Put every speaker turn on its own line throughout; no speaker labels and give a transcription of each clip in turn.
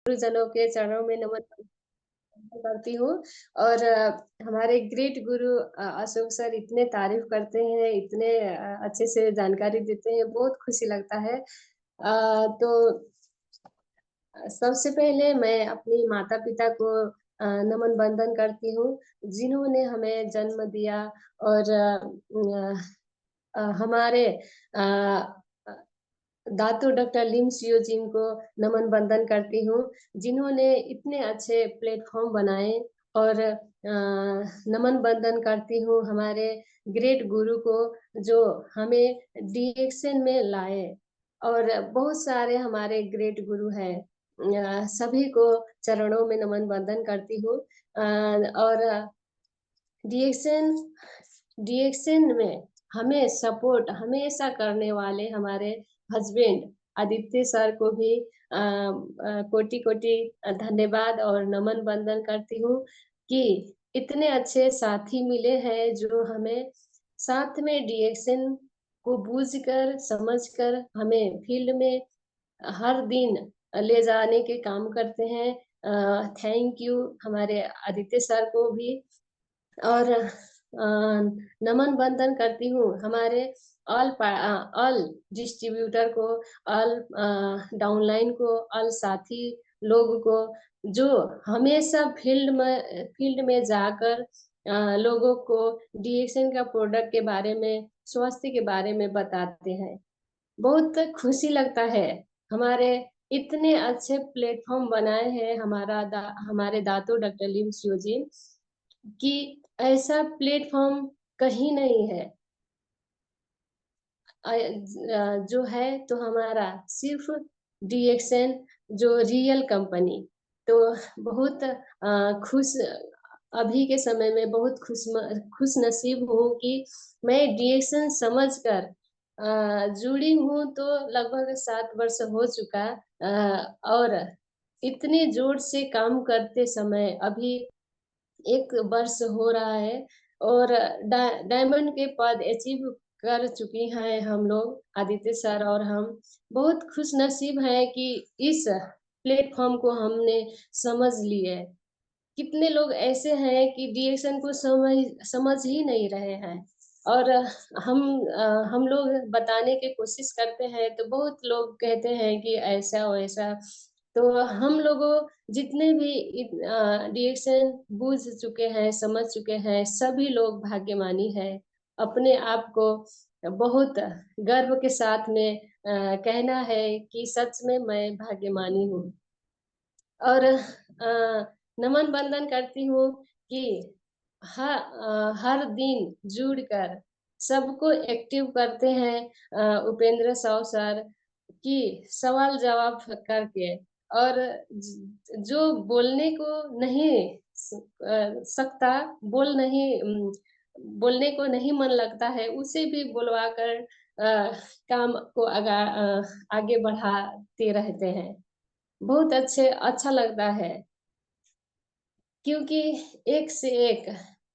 गुरुजनों के चरणों में नमन करती हूँ और हमारे ग्रेट गुरु अशोक सर इतने तारीफ़ करते हैं, इतने अच्छे से जानकारी देते हैं, बहुत खुशी लगता है। तो सबसे पहले मैं अपनी माता-पिता को नमन बंदन करती हूँ, जिन्होंने हमें जन्म दिया और हमारे अ अ, दातू डॉक्टर लिम सियोजिन को नमन बंदन करती हूँ, जिन्होंने इतने अच्छे प्लेटफ़ॉर्म बनाए और नमन बंदन करती हूँ हमारे ग्रेट गुरु को, जो हमें डीएक्सन में लाए और बहुत सारे हमारे ग्रेट गुरु हैं। सभी को चरणों में नमन बंदन करती हूँ और डीएक्सन डीएक्सन में हमें सपोर्ट हमेशा करने वाले हमारे हस्बैंड आदित्य सर को भी कोटि-कोटि धन्यवाद और नमन बंदन करती हूँ कि इतने अच्छे साथी मिले हैं जो हमें साथ में डीएक्सन को बूझकर, समझकर हमें फील्ड में हर दिन ले जाने के काम करते हैं। थैंक यू हमारे आदित्य सर को भी और नमन बंदन करती हूँ हमारे ऑल डिस्ट्रीब्यूटर को, ऑल डाउनलाइन को, ऑल साथी लोग को, जो हमेशा फील्ड में जाकर लोगों को डीएक्सन का प्रोडक्ट के बारे में, स्वास्थ्य के बारे में बताते हैं। बहुत खुशी लगता है, हमारे इतने अच्छे प्लेटफ़ॉर्म बनाए हैं हमारे दातो डॉक्टर लिम सियोजी कि ऐसा प्लेटफ़ॉर्म कहीं नहीं है। जो है तो हमारा सिर्फ़ डीएक्सएन जो रियल कंपनी, तो बहुत अभी के समय में बहुत खुशनसीब हूँ कि मैं डीएक्सएन समझकर जुड़ी हूँ तो लगभग 7 वर्ष हो चुका और इतने ज़ोर से काम करते समय अभी 1 वर्ष हो रहा है और डायमंड के पद अचीव कर चुकी हैं हम लोग, आदित्य सर और हम। बहुत खुशनसीब हैं कि इस प्लेटफ़ॉर्म को हमने समझ लिए। कितने लोग ऐसे हैं कि डीएक्सन को समझ ही नहीं रहे हैं और हम लोग बताने की कोशिश करते हैं तो बहुत लोग कहते हैं कि ऐसा-वैसा। तो हम लोगों जितने भी डीएक्सन बूझ चुके हैं, समझ चुके हैं, सभी लोग भाग्यमानी हैं। अपने आप को बहुत गर्व के साथ में कहना है कि सच में मैं भाग्यमानी हूँ। और नमन बंदन करती हूँ कि हर दिन जुड़कर सबको एक्टिव करते हैं उपेंद्र साव सर कि सवाल-जवाब करके और जो बोलने को नहीं सकता, बोलने को नहीं मन लगता है, उसे भी बुलवाकर काम को आगे बढ़ाते रहते हैं। बहुत अच्छा लगता है, क्योंकि एक से एक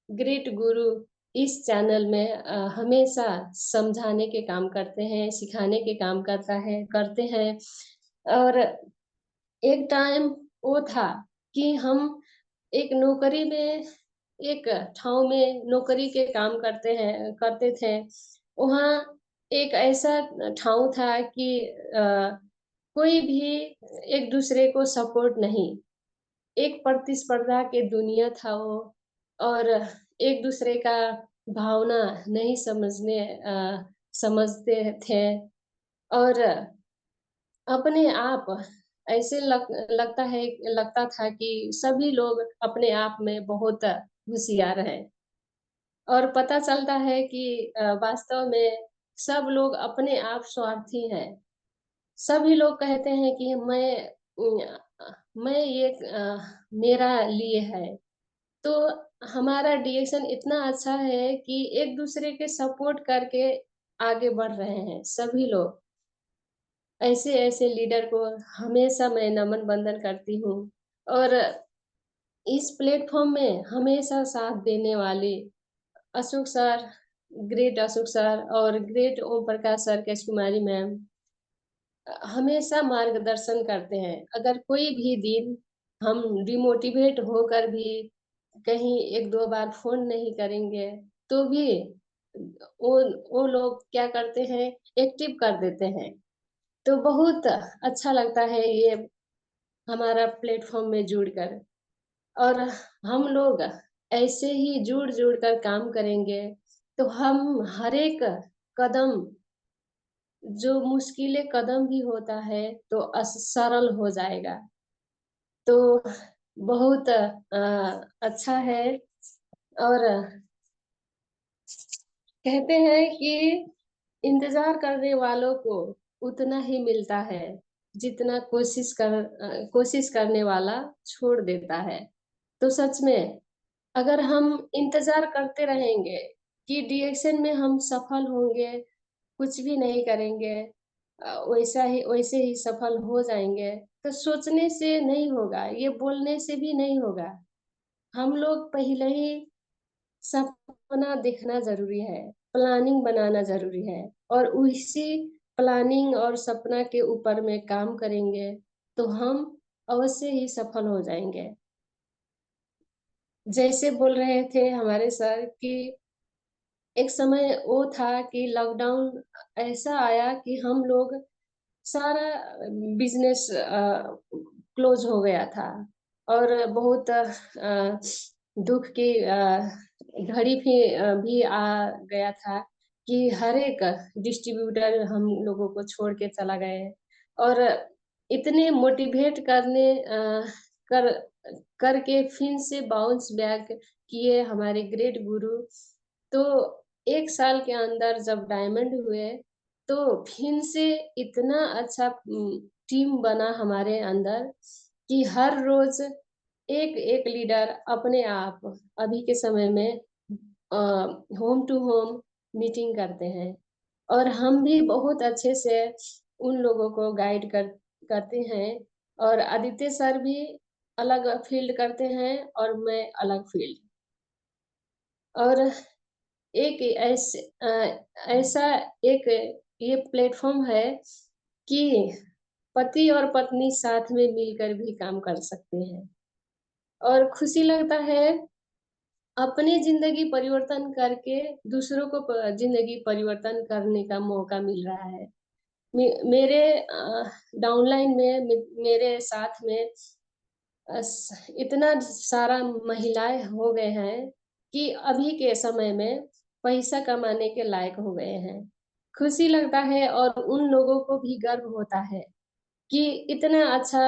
ग्रेट गुरु इस चैनल में हमेशा समझाने के काम करते हैं, सिखाने के काम करते हैं और एक टाइम वो था कि हम एक नौकरी में एक ठाँव में नौकरी के काम करते थे। वहाँ एक ऐसा ठाँव था कि कोई भी एक-दूसरे को सपोर्ट नहीं, एक प्रतिस्पर्धा के दुनिया था वो और एक-दूसरे का भावना नहीं समझते थे और अपने आप ऐसे लगता था कि सभी लोग अपने आप में बहुत होशियार हैं और पता चलता है कि वास्तव में सब लोग अपने आप स्वार्थी हैं। सभी लोग कहते हैं कि मैं ये मेरा लिए है। तो हमारा डीएक्सन इतना अच्छा है कि एक-दूसरे के सपोर्ट करके आगे बढ़ रहे हैं सभी लोग। ऐसे-ऐसे लीडर को हमेशा मैं नमन बंदन करती हूँ और इस प्लेटफ़ॉर्म में हमेशा साथ देने वाले Ashok sir, great Ashok sir और ग्रेट ओम प्रकाश सर, केश कुमारी मैम हमेशा मार्गदर्शन करते हैं। अगर कोई भी दिन हम डिमोटिवेट होकर भी कहीं 1-2 बार फ़ोन नहीं करेंगे, तो भी वो वो लोग क्या करते हैं, एक्टिव कर देते हैं। तो बहुत अच्छा लगता है ये हमारा प्लेटफ़ॉर्म में जुड़कर। और हम लोग ऐसे ही जुड़-जुड़ कर काम करेंगे, तो हम हर एक कदम, जो मुश्किलें कदम भी होता है, तो सरल हो जाएगा। तो बहुत अच्छा है। और कहते हैं कि इंतज़ार करने वालों को उतना ही मिलता है, जितना कोशिश करने वाला छोड़ देता है। तो सच में अगर हम इंतज़ार करते रहेंगे कि डायरेक्शन में हम सफल होंगे, कुछ भी नहीं करेंगे, वैसे ही सफल हो जाएँगे, तो सोचने से नहीं होगा, ये बोलने से भी नहीं होगा। हम लोग पहले ही सपना देखना ज़रूरी है, प्लानिंग बनाना ज़रूरी है और उसी प्लानिंग और सपना के ऊपर में काम करेंगे, तो हम अवश्य ही सफल हो जाएँगे। जैसे बोल रहे थे हमारे सर कि एक समय वो था कि लॉकडाउन ऐसा आया कि हम लोग सारा बिज़नेस क्लोज़ हो गया था और बहुत दुःख की घड़ी भी आ गया था कि हर एक डिस्ट्रीब्यूटर हम लोगों को छोड़ के चला गए और इतने मोटिवेट कर करके फिर से बाउंस बैक किए हमारे ग्रेट गुरु। तो 1 साल के अंदर जब डायमंड हुए, तो फिर से इतना अच्छा टीम बना हमारे अंदर कि हर रोज़ एक-एक लीडर अपने आप अभी के समय में अ, होम टू होम मीटिंग करते हैं और हम भी बहुत अच्छे से उन लोगों को गाइड करते हैं और आदित्य सर भी अलग फ़ील्ड करते हैं और मैं अलग फ़ील्ड। और एक ऐसा एक ये प्लेटफ़ॉर्म है कि पति और पत्नी साथ में मिलकर भी काम कर सकते हैं और खुशी लगता है अपनी ज़िंदगी परिवर्तन करके दूसरों को ज़िंदगी परिवर्तन करने का मौका मिल रहा है। मेरे डाउनलाइन में मेरे साथ में इतना सारा महिलाएँ हो गए हैं कि अभी के समय में पैसा कमाने के लायक हो गए हैं। खुशी लगता है और उन लोगों को भी गर्व होता है कि इतना अच्छा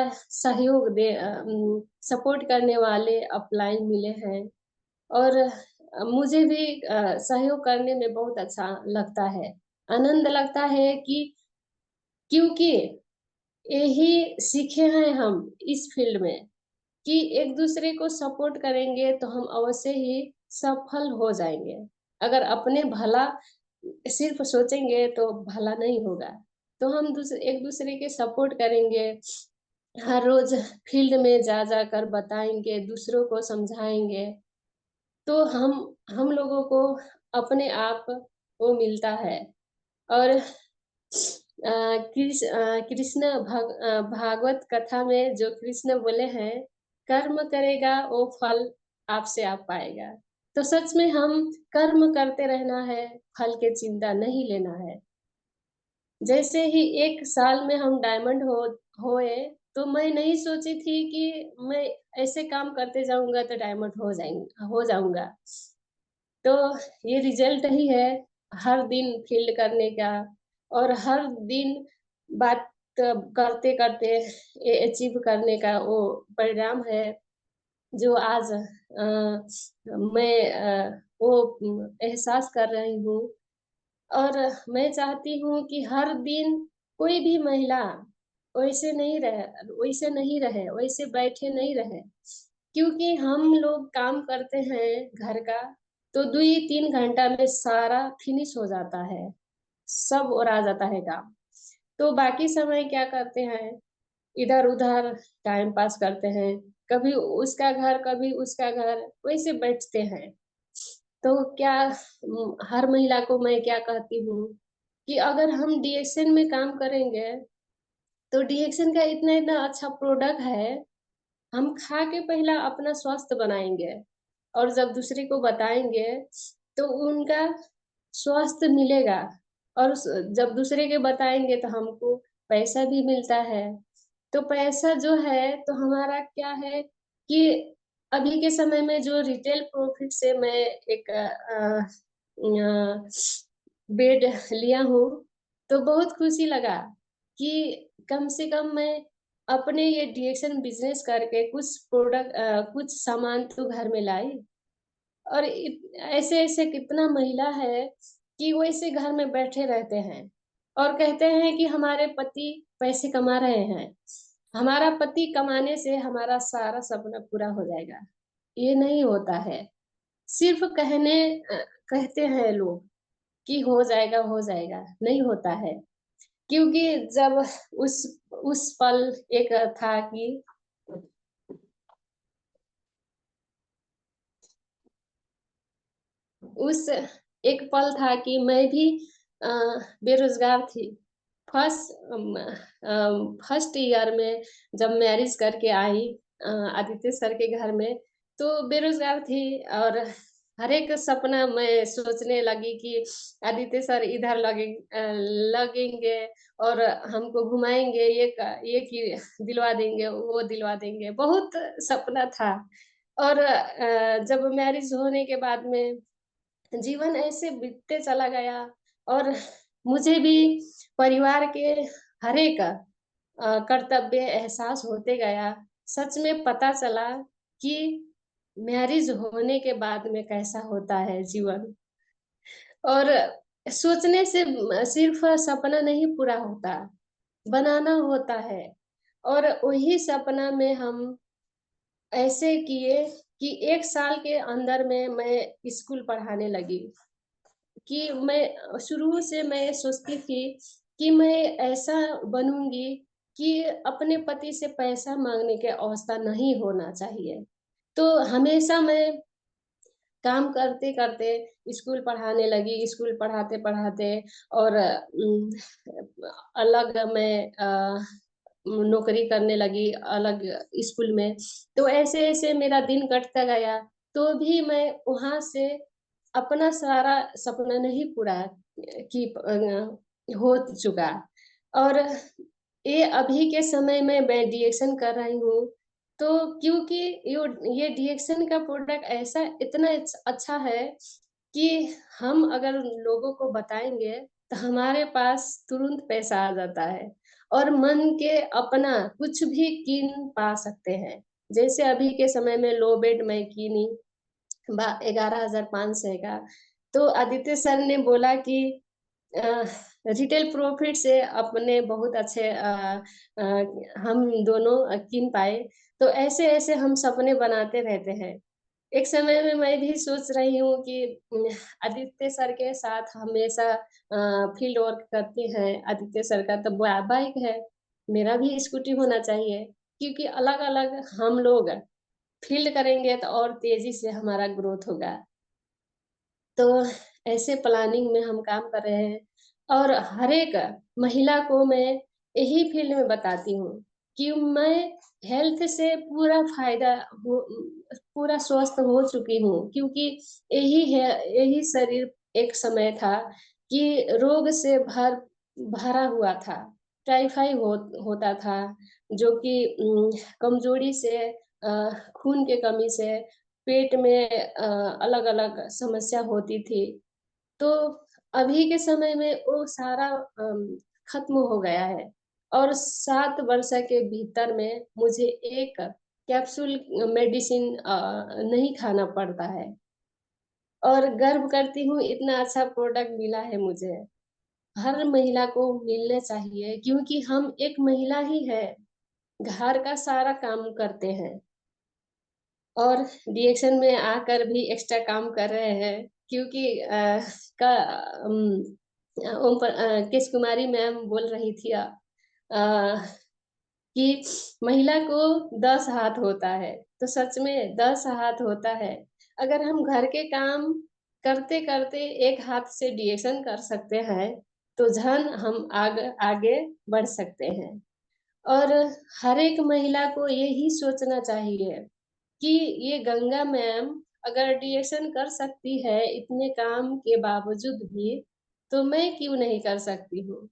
सपोर्ट करने वाले अपलाइन मिले हैं और मुझे भी सहयोग करने में बहुत अच्छा लगता है। आनंद लगता है कि क्योंकि यही सीखे हैं हम इस फ़ील्ड में कि एक-दूसरे को सपोर्ट करेंगे तो हम अवश्य ही सफल हो जाएँगे। अगर अपने भला सिर्फ़ सोचेंगे तो भला नहीं होगा। तो हम एक-दूसरे के सपोर्ट करेंगे, हर रोज़ फ़ील्ड में जा कर बताएँगे, दूसरों को समझाएँगे, तो हम लोगों को अपने आप वो मिलता है। और भागवत कथा में जो कृष्ण बोले हैं, कर्म करेगा वो फल आपसे आप पाएगा। तो सच में हम कर्म करते रहना है, फल की चिंता नहीं लेना है। जैसे ही 1 साल में हम डायमंड होए, तो मैं नहीं सोची थी कि मैं ऐसे काम करते जाऊँगा तो डायमंड हो जाऊँगा। तो ये रिज़ल्ट ही है हर दिन फ़ील्ड करने का और हर दिन बात करते-करते ये अचीव करने का वो परिणाम है जो आज मैं वो एहसास कर रही हूँ और मैं चाहती हूँ कि हर दिन कोई भी महिला वैसे नहीं रहे, वैसे बैठे नहीं रहे। क्योंकि हम लोग काम करते हैं घर का, तो 2-3 घंटा में सारा फिनिश हो जाता है, सब ओरा जाता है काम। तो बाकी समय क्या करते हैं, इधर-उधर टाइम पास करते हैं, कभी उसका घर, कभी उसका घर, वैसे बैठते हैं। तो क्या हर महिला को मैं क्या कहती हूँ कि अगर हम डीएसएन में काम करेंगे तो डीएक्शन का इतना इतना अच्छा प्रोडक्ट है, हम खा के पहला अपना स्वास्थ्य बनाएंगे और जब दूसरे को बताएंगे तो उनका स्वास्थ्य मिलेगा। और जब दूसरे के बताएंगे तो हमको पैसा भी मिलता है। तो पैसा जो है तो हमारा क्या है कि अभी के समय में जो रिटेल प्रॉफिट से मैं एक बेड लिया हूँ, तो बहुत खुशी लगा कि कम से कम मैं अपने ये डीएक्शन बिजनेस करके कुछ प्रोडक्ट कुछ सामान तो घर में लाई। और ऐसे ऐसे कितना महिला है कि वो ऐसे घर में बैठे रहते हैं और कहते हैं कि हमारे पति पैसे कमा रहे हैं, हमारा पति कमाने से हमारा सारा सपना पूरा हो जाएगा। ये नहीं होता है। सिर्फ कहते हैं लोग कि हो जाएगा, नहीं होता है। क्योंकि जब उस उस पल एक था कि उस एक पल था कि मैं भी अ, बेरोजगार थी। फर्स्ट ईयर में जब मैरिज करके आई आदित्य सर के घर में, तो बेरोजगार थी। और हर एक सपना मैं सोचने लगी कि आदित्य सर इधर लगेंगे और हमको घुमाएंगे, ये कि दिलवा देंगे, वो दिलवा देंगे, बहुत सपना था। और जब मैरिज होने के बाद में जीवन ऐसे बीतते चला गया और मुझे भी परिवार के हर एक कर्तव्य एहसास होते गया। सच में पता चला कि मैरिज होने के बाद में कैसा होता है जीवन। और सोचने से सिर्फ सपना नहीं पूरा होता, बनाना होता है। और वही सपना में हम ऐसे किए कि 1 साल के अंदर में मैं स्कूल पढ़ाने लगी। कि मैं शुरू से मैं सोचती थी कि मैं ऐसा बनूंगी कि अपने पति से पैसा मांगने की अवस्था नहीं होना चाहिए। तो हमेशा मैं काम करते करते स्कूल पढ़ाने लगी, स्कूल पढ़ाते पढ़ाते और अलग मैं नौकरी करने लगी अलग स्कूल में। तो ऐसे ऐसे मेरा दिन कटता गया। तो भी मैं वहां से अपना सारा सपना नहीं पूरा की हो चुका। और ये अभी के समय में मैं डीएक्शन कर रही हूँ। तो क्योंकि ये डीएक्शन का प्रोडक्ट ऐसा इतना अच्छा है कि हम अगर लोगों को बताएंगे तो हमारे पास तुरंत पैसा आ जाता है और मन के अपना कुछ भी कीन पा सकते हैं। जैसे अभी के समय में लो बेड मैं कीनी 11,500 का। तो आदित्य सर ने बोला कि रिटेल प्रॉफिट से अपने बहुत अच्छे अ, हम दोनों किन पाए। तो ऐसे ऐसे हम सपने बनाते रहते हैं। एक समय में मैं भी सोच रही हूँ कि आदित्य सर के साथ हमेशा फील्ड वर्क करते हैं। आदित्य सर का तो बाइक है, मेरा भी स्कूटी होना चाहिए। क्योंकि अलग अलग हम लोग फील्ड करेंगे तो और तेजी से हमारा ग्रोथ होगा। तो ऐसे प्लानिंग में हम काम कर रहे हैं। और हर एक महिला को मैं यही फील्ड में बताती हूँ कि मैं हेल्थ से पूरा फायदा हो, पूरा स्वस्थ हो चुकी हूँ। क्योंकि यही है, यही शरीर एक समय था कि रोग से भरा हुआ था। टाइफाइड होता था, जो कि कमजोरी से खून के कमी से पेट में अलग अलग समस्या होती थी। तो अभी के समय में वो सारा खत्म हो गया है। और 7 वर्ष के भीतर में मुझे एक कैप्सूल मेडिसिन नहीं खाना पड़ता है। और गर्व करती हूँ इतना अच्छा प्रोडक्ट मिला है मुझे। हर महिला को मिलने चाहिए क्योंकि हम एक महिला ही है, घर का सारा काम करते हैं और डीएक्शन में आकर भी एक्स्ट्रा काम कर रहे हैं। क्योंकि का केश कुमारी मैम बोल रही थी कि महिला को 10 हाथ होता है। तो सच में 10 हाथ होता है। अगर हम घर के काम करते करते एक हाथ से डीएक्शन कर सकते हैं तो हम आगे बढ़ सकते हैं। और हर एक महिला को यही सोचना चाहिए कि ये गंगा मैम अगर डिएक्शन कर सकती है इतने काम के बावजूद भी, तो मैं क्यों नहीं कर सकती हूँ?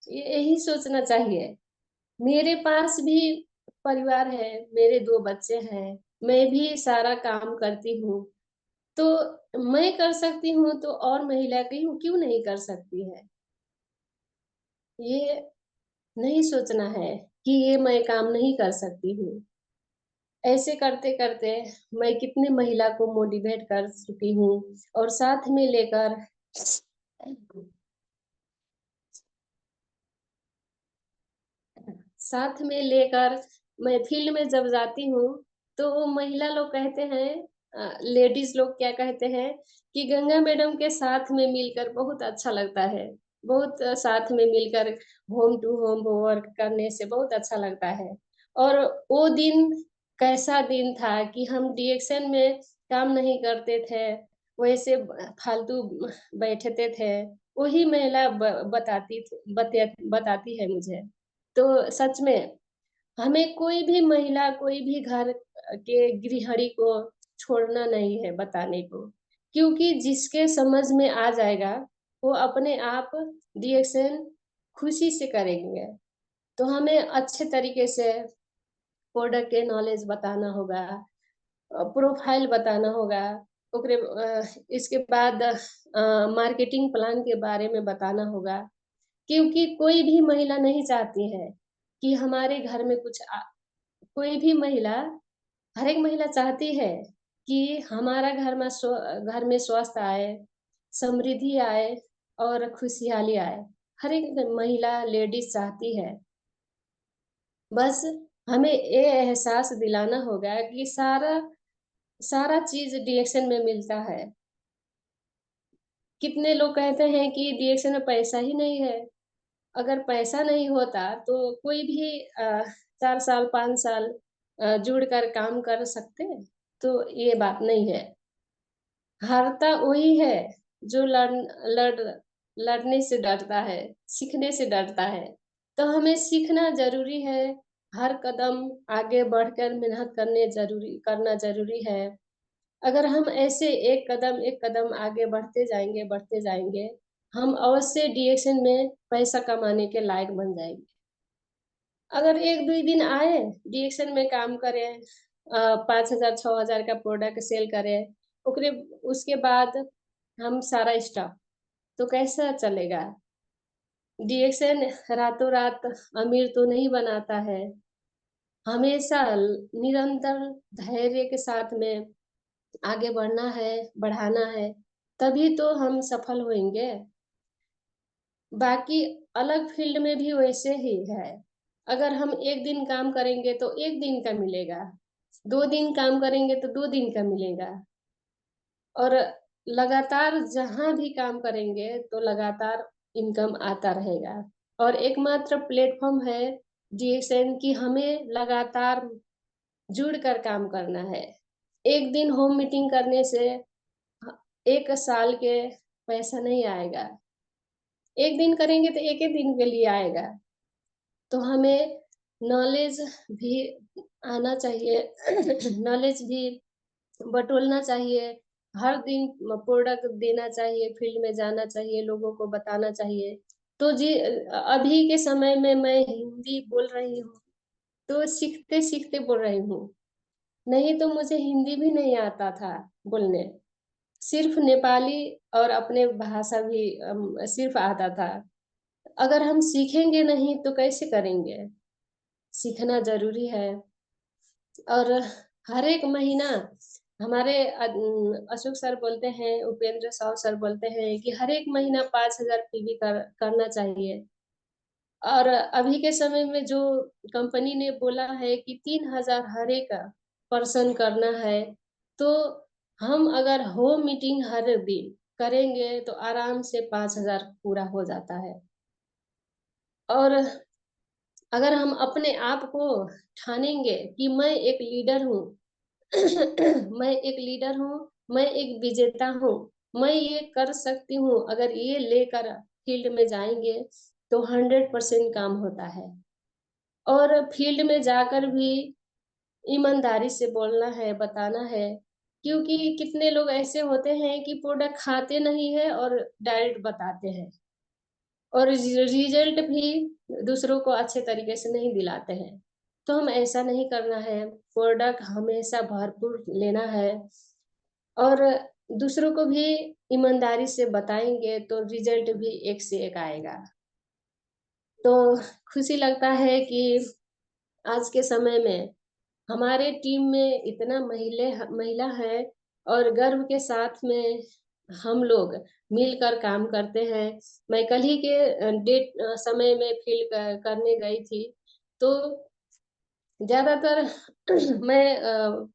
यही सोचना चाहिए। मेरे पास भी परिवार है, मेरे 2 बच्चे हैं, मैं भी सारा काम करती हूँ, तो मैं कर सकती हूँ तो और महिला क्यों क्यों नहीं कर सकती है? ये नहीं सोचना है कि ये मैं काम नहीं कर सकती हूँ। ऐसे करते-करते मैं कितने महिला को मोटिवेट कर चुकी हूँ और साथ में लेकर साथ में लेकर मैं फील्ड में जब जाती हूँ, तो वो महिला लोग कहते हैं लेडीज़ लोग क्या कहते हैं कि गंगा मैडम के साथ में मिलकर बहुत अच्छा लगता है। बहुत साथ में मिलकर होम टू होम वर्क करने से बहुत अच्छा लगता है। और वो दिन कैसा दिन था कि हम डिएक्शन में काम नहीं करते थे, वैसे फालतू बैठते थे। वही महिला बताती है मुझे। तो सच में हमें कोई भी महिला, कोई भी घर के गृहिणी को छोड़ना नहीं है बताने को, क्योंकि जिसके समझ में आ जाएगा, वो अपने आप रिएक्शन खुशी से करेंगे। तो हमें अच्छे तरीके से प्रोडक्ट के नॉलेज बताना होगा, प्रोफाइल बताना होगा, इसके बाद मार्केटिंग प्लान के बारे में बताना होगा। क्योंकि कोई भी महिला नहीं चाहती है कि हमारे घर में कोई भी महिला हर एक महिला चाहती है कि हमारा घर में स्वास्थ्य आए, समृद्धि आए और खुशहाली आए। हर एक महिला लेडीज़ चाहती है। बस हमें ये एहसास दिलाना होगा कि सारा सारा चीज़ डीएक्शन में मिलता है। कितने लोग कहते हैं कि डीएक्शन में पैसा ही नहीं है। अगर पैसा नहीं होता तो कोई भी 4 साल 5 साल जुड़कर काम कर सकते हैं? तो ये बात नहीं है। हारता वही है जो लड़ लड़ने से डरता है, सीखने से डरता है। तो हमें सीखना ज़रूरी है, हर कदम आगे बढ़कर मेहनत करना ज़रूरी है। अगर हम ऐसे एक कदम आगे बढ़ते जाएँगे, हम अवश्य डीएक्शन में पैसा कमाने के लायक बन जाएँगे। अगर 1-2 दिन आए, डीएक्शन में काम करें 5,000 6,000 का प्रोडक्ट सेल करें, ओकरे उसके बाद हम सारा स्टॉप, तो कैसा चलेगा? डीएक्शन रातों-रात अमीर तो नहीं बनाता है। हमेशा निरंतर धैर्य के साथ में आगे बढ़ना है, बढ़ाना है, तभी तो हम सफल होएँगे। बाकी अलग फ़ील्ड में भी वैसे ही है। अगर हम 1 दिन काम करेंगे तो 1 दिन का मिलेगा, 2 दिन काम करेंगे तो 2 दिन का मिलेगा और लगातार जहाँ भी काम करेंगे तो लगातार इनकम आता रहेगा। और एकमात्र प्लेटफ़ॉर्म है जीएसएन कि हमें लगातार जुड़कर काम करना है। 1 दिन होम मीटिंग करने से 1 साल के पैसा नहीं आएगा। 1 दिन करेंगे तो 1 ही दिन के लिए आएगा। तो हमें नॉलेज भी आना चाहिए नॉलेज भी बटोरना चाहिए। हर दिन प्रोडक्ट देना चाहिए, फील्ड में जाना चाहिए, लोगों को बताना चाहिए। तो अभी के समय में मैं हिंदी बोल रही हूँ, तो सीखते-सीखते बोल रही हूँ। नहीं तो मुझे हिंदी भी नहीं आता था बोलने। सिर्फ़ नेपाली और अपने भाषा भी सिर्फ़ आता था। अगर हम सीखेंगे नहीं तो कैसे करेंगे? सीखना ज़रूरी है और हर एक महीना हमारे अशोक सर बोलते हैं, उपेंद्र साव सर बोलते हैं कि हर एक महीना 5,000 पीवी करना चाहिए और अभी के समय में जो कंपनी ने बोला है कि 3,000 हर एक पर्सन करना है, तो हम अगर होम मीटिंग हर दिन करेंगे तो आराम से 5,000 पूरा हो जाता है और अगर हम अपने आप को ठानेंगे कि मैं एक लीडर हूँ मैं एक लीडर हूँ, मैं एक विजेता हूँ, मैं ये कर सकती हूँ, अगर ये लेकर फील्ड में जाएँगे, तो 100% काम होता है। और फील्ड में जाकर भी ईमानदारी से बोलना है, बताना है, क्योंकि कितने लोग ऐसे होते हैं कि प्रोडक्ट खाते नहीं है और डायरेक्ट बताते हैं और रिजल्ट भी दूसरों को अच्छे तरीके से नहीं दिलाते हैं। तो हम ऐसा नहीं करना है, प्रोडक्ट हमेशा भरपूर लेना है और दूसरों को भी ईमानदारी से बताएँगे तो रिजल्ट भी एक से एक आएगा। तो खुशी लगता है कि आज के समय में हमारे टीम में इतना महिला है और गर्व के साथ में हम लोग मिलकर काम करते हैं। मैं कल ही के समय में करने गई थी, तो ज़्यादातर मैं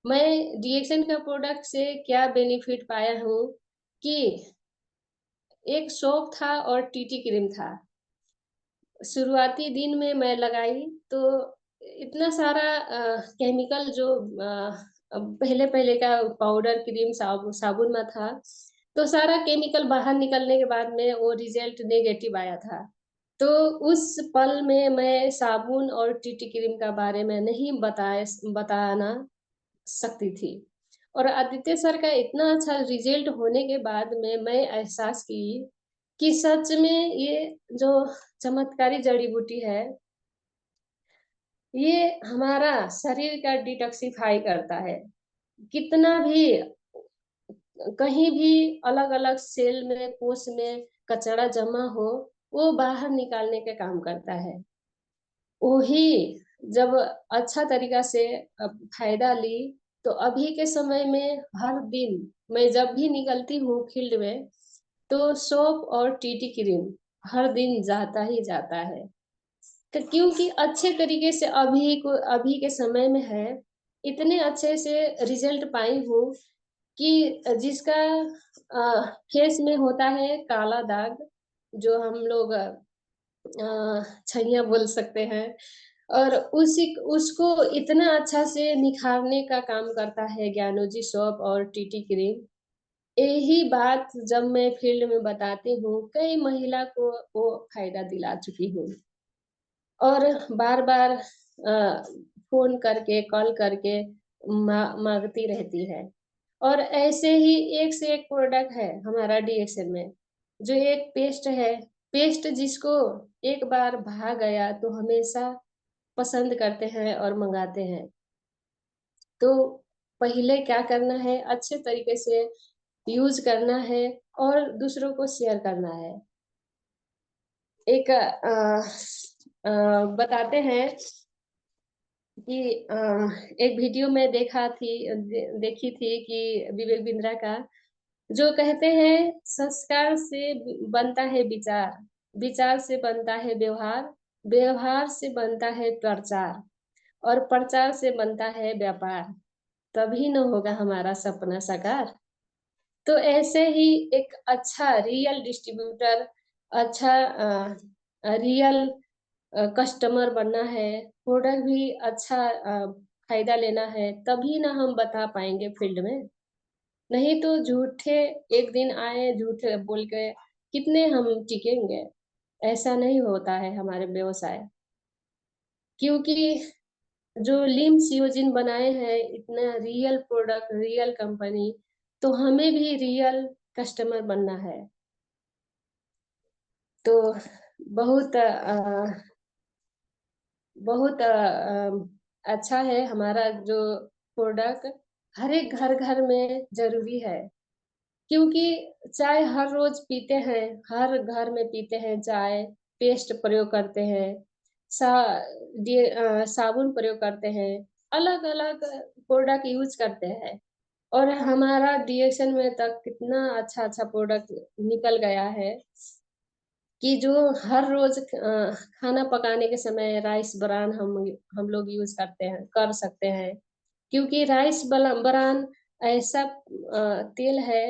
मैं डीएक्सन का प्रोडक्ट से क्या बेनिफिट पाया हूँ कि एक सोप था और टीटी क्रीम था। शुरुआती दिन में मैं लगाई तो इतना सारा केमिकल जो पहले-पहले का पाउडर, क्रीम, साबुन में था, तो सारा केमिकल बाहर निकलने के बाद में वो रिज़ल्ट नेगेटिव आया था। तो उस पल में मैं साबुन और टीटी क्रीम का बारे में नहीं बताना सकती थी। और आदित्य सर का इतना अच्छा रिज़ल्ट होने के बाद में मैं एहसास की कि सच में ये जो चमत्कारी जड़ी-बूटी है, ये हमारा शरीर का डिटॉक्सिफ़ाई करता है। कितना भी कहीं भी अलग-अलग सेल में, कोश में कचरा जमा हो, वो बाहर निकालने का काम करता है। वही जब अच्छा तरीका से फ़ायदा ली, तो अभी के समय में हर दिन मैं जब भी निकलती हूँ फील्ड में, तो सोप और टीटी क्रीम हर दिन जाता ही जाता है। क्योंकि अच्छे तरीके से अभी के समय में है, इतने अच्छे से रिज़ल्ट पाई हूँ कि जिसका फेस में होता है काला दाग, जो हम लोग छैया बोल सकते हैं और उसको इतना अच्छा से निखारने का काम करता है ज्ञानोजी सोप और टीटी क्रीम। यही बात जब मैं फील्ड में बताती हूँ, कई महिला को वो फ़ायदा दिला चुकी हूँ और बार-बार फ़ोन करके, कॉल करके माँगती रहती है। और ऐसे ही एक से एक प्रोडक्ट है हमारा डीएक्सएल में, जो एक पेस्ट है, पेस्ट जिसको एक बार भा गया तो हमेशा पसंद करते हैं और मँगाते हैं। तो पहले क्या करना है, अच्छे तरीके से यूज़ करना है और दूसरों को शेयर करना है। एक बताते हैं कि एक वीडियो में देखी थी कि विवेक बिंद्रा का, जो कहते हैं संस्कार से बनता है विचार, विचार से बनता है व्यवहार, व्यवहार से बनता है प्रचार और प्रचार से बनता है व्यापार, तभी न होगा हमारा सपना साकार। तो ऐसे ही एक अच्छा रियल डिस्ट्रीब्यूटर, अच्छा रियल कस्टमर बनना है, प्रोडक्ट भी अच्छा फ़ायदा लेना है, तभी ना हम बता पाएँगे फील्ड में। नहीं तो झूठे एक दिन आए, झूठ बोल के कितने हम टिकेंगे? ऐसा नहीं होता है हमारे व्यवसाय। क्योंकि जो लिम्स योजिन बनाए हैं, इतना रियल प्रोडक्ट, रियल कंपनी, तो हमें भी रियल कस्टमर बनना है। तो बहुत बहुत अच्छा है हमारा जो प्रोडक्ट हर एक घर-घर में ज़रूरी है। क्योंकि चाय हर रोज़ पीते हैं, हर घर में पीते हैं चाय, पेस्ट प्रयोग करते हैं, सा साबुन प्रयोग करते हैं, अलग-अलग प्रोडक्ट यूज़ करते हैं और हमारा डीएक्सन में तक कितना अच्छा-अच्छा प्रोडक्ट निकल गया है कि जो हर रोज़ खाना पकाने के समय राइस ब्रान हम लोग यूज़ करते हैं कर सकते हैं। क्योंकि राइस ब्रान ऐसा तेल है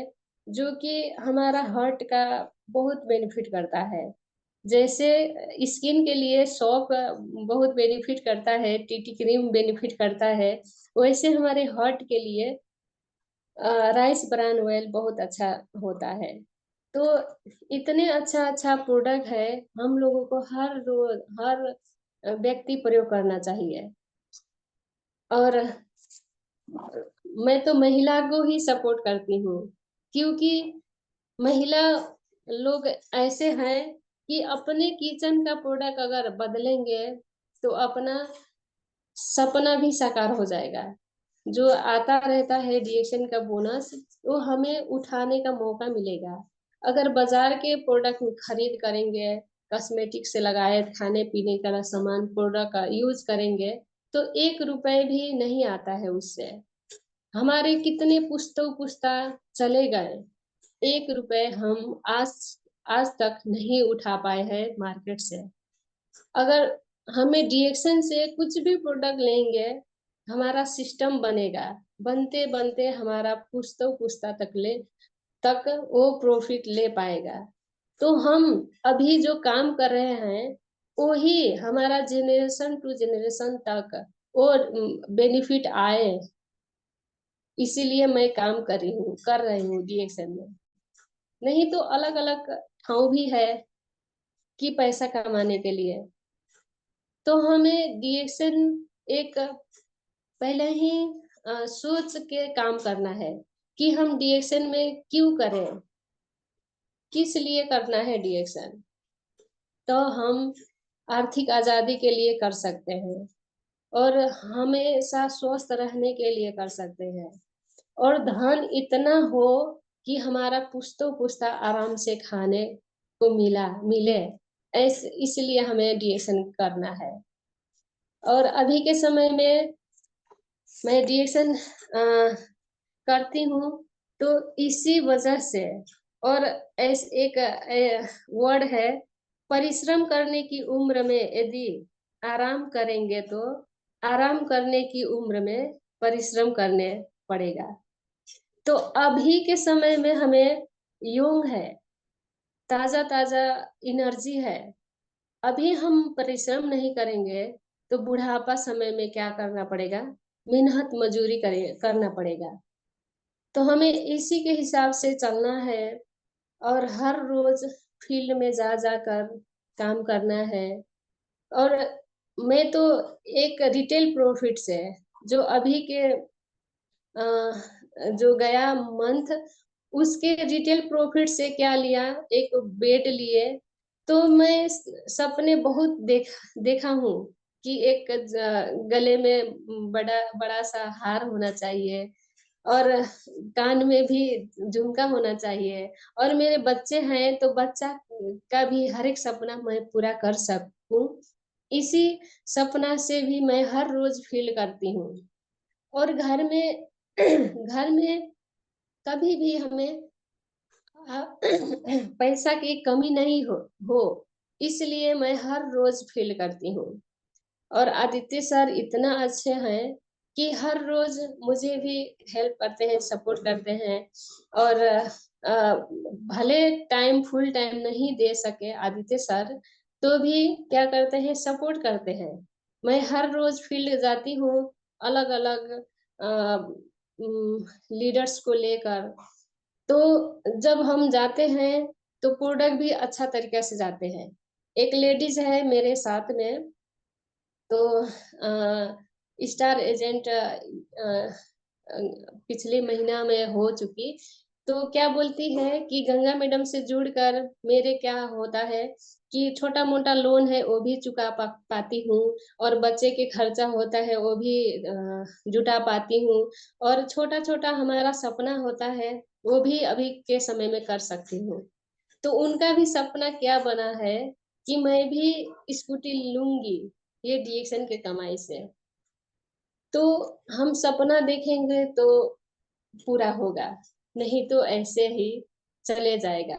जो कि हमारा हार्ट का बहुत बेनिफिट करता है। जैसे स्किन के लिए सोप बहुत बेनिफिट करता है, टीटी क्रीम बेनिफिट करता है, वैसे हमारे हार्ट के लिए राइस ब्रान ऑयल बहुत अच्छा होता है। तो इतने अच्छा-अच्छा प्रोडक्ट है, हम लोगों को हर रोज़ हर व्यक्ति प्रयोग करना चाहिए। और मैं तो महिला को ही सपोर्ट करती हूँ, क्योंकि महिला लोग ऐसे हैं कि अपने किचन का प्रोडक्ट अगर बदलेंगे तो अपना सपना भी साकार हो जाएगा। जो आता रहता है डीएक्शन का बोनस, वो हमें उठाने का मौका मिलेगा। अगर बाजार के प्रोडक्ट खरीद करेंगे, कॉस्मेटिक से लगाए खाने पीने का सामान प्रोडक्ट का यूज करेंगे, तो 1 रुपए भी नहीं आता है उससे। हमारे कितने पुश्तों पुश्ता चले गए, 1 रुपए हम आज आज तक नहीं उठा पाए हैं मार्केट से। अगर हमें डीएक्शन से कुछ भी प्रोडक्ट लेंगे, हमारा सिस्टम बनेगा, बनते बनते हमारा पुश्तों पुश्ता तक वो प्रॉफिट ले पाएगा। तो हम अभी जो काम कर रहे हैं, वही हमारा जनरेशन टू जनरेशन तक और बेनिफिट आए, इसीलिए मैं काम कर रही हूँ डीएक्शन में। नहीं तो अलग अलग ठाव भी है कि पैसा कमाने के लिए। तो हमें डीएक्शन एक पहले ही सोच के काम करना है कि हम डीएक्शन में क्यों करें, किस लिए करना है डीएक्शन। तो हम आर्थिक आजादी के लिए कर सकते हैं, और हमेशा स्वस्थ रहने के लिए कर सकते हैं, और धन इतना हो कि हमारा पुश्तो पुश्ता आराम से खाने को मिले, ऐसे इसलिए हमें डीएक्शन करना है। और अभी के समय में मैं डीएक्शन करती हूँ तो इसी वजह से। और ऐसे एक वर्ड है, परिश्रम करने की उम्र में यदि आराम करेंगे तो आराम करने की उम्र में परिश्रम करने पड़ेगा। तो अभी के समय में हमें यंग है, ताजा ताजा एनर्जी है, अभी हम परिश्रम नहीं करेंगे तो बुढ़ापा समय में क्या करना पड़ेगा, मेहनत मजूरी करना पड़ेगा। तो हमें इसी के हिसाब से चलना है, और हर रोज फील्ड में जा जाकर काम करना है। और मैं तो एक रिटेल प्रॉफिट से, जो अभी के जो गया मंथ, उसके रिटेल प्रॉफिट से क्या लिया, एक बेड लिए। तो मैं सपने बहुत देखा हूँ कि एक गले में बड़ा बड़ा सा हार होना चाहिए, और कान में भी झुमका होना चाहिए, और मेरे बच्चे हैं तो बच्चा का भी हर एक सपना मैं पूरा कर सकूं। इसी सपना से भी मैं हर रोज फील करती हूँ। और घर में घर में कभी भी हमें पैसा की कमी नहीं हो, इसलिए मैं हर रोज फील करती हूँ। और आदित्य सर इतना अच्छे हैं कि हर रोज मुझे भी हेल्प करते हैं, सपोर्ट करते हैं। और भले टाइम फुल टाइम नहीं दे सके आदित्य सर, तो भी क्या करते हैं, सपोर्ट करते हैं। मैं हर रोज फील्ड जाती हूँ, अलग अलग लीडर्स को लेकर। तो जब हम जाते हैं तो प्रोडक्ट भी अच्छा तरीके से जाते हैं। एक लेडीज है मेरे साथ में, तो स्टार एजेंट पिछले महीना में हो चुकी। तो क्या बोलती है कि गंगा मैडम से जुड़कर मेरे क्या होता है कि छोटा मोटा लोन है वो भी चुका पाती हूँ, और बच्चे के खर्चा होता है वो भी जुटा पाती हूँ, और छोटा छोटा हमारा सपना होता है वो भी अभी के समय में कर सकती हूँ। तो उनका भी सपना क्या बना है कि मैं भी स्कूटी लूंगी ये डीएक्शन के कमाई से। तो हम सपना देखेंगे तो पूरा होगा, नहीं तो ऐसे ही चले जाएगा।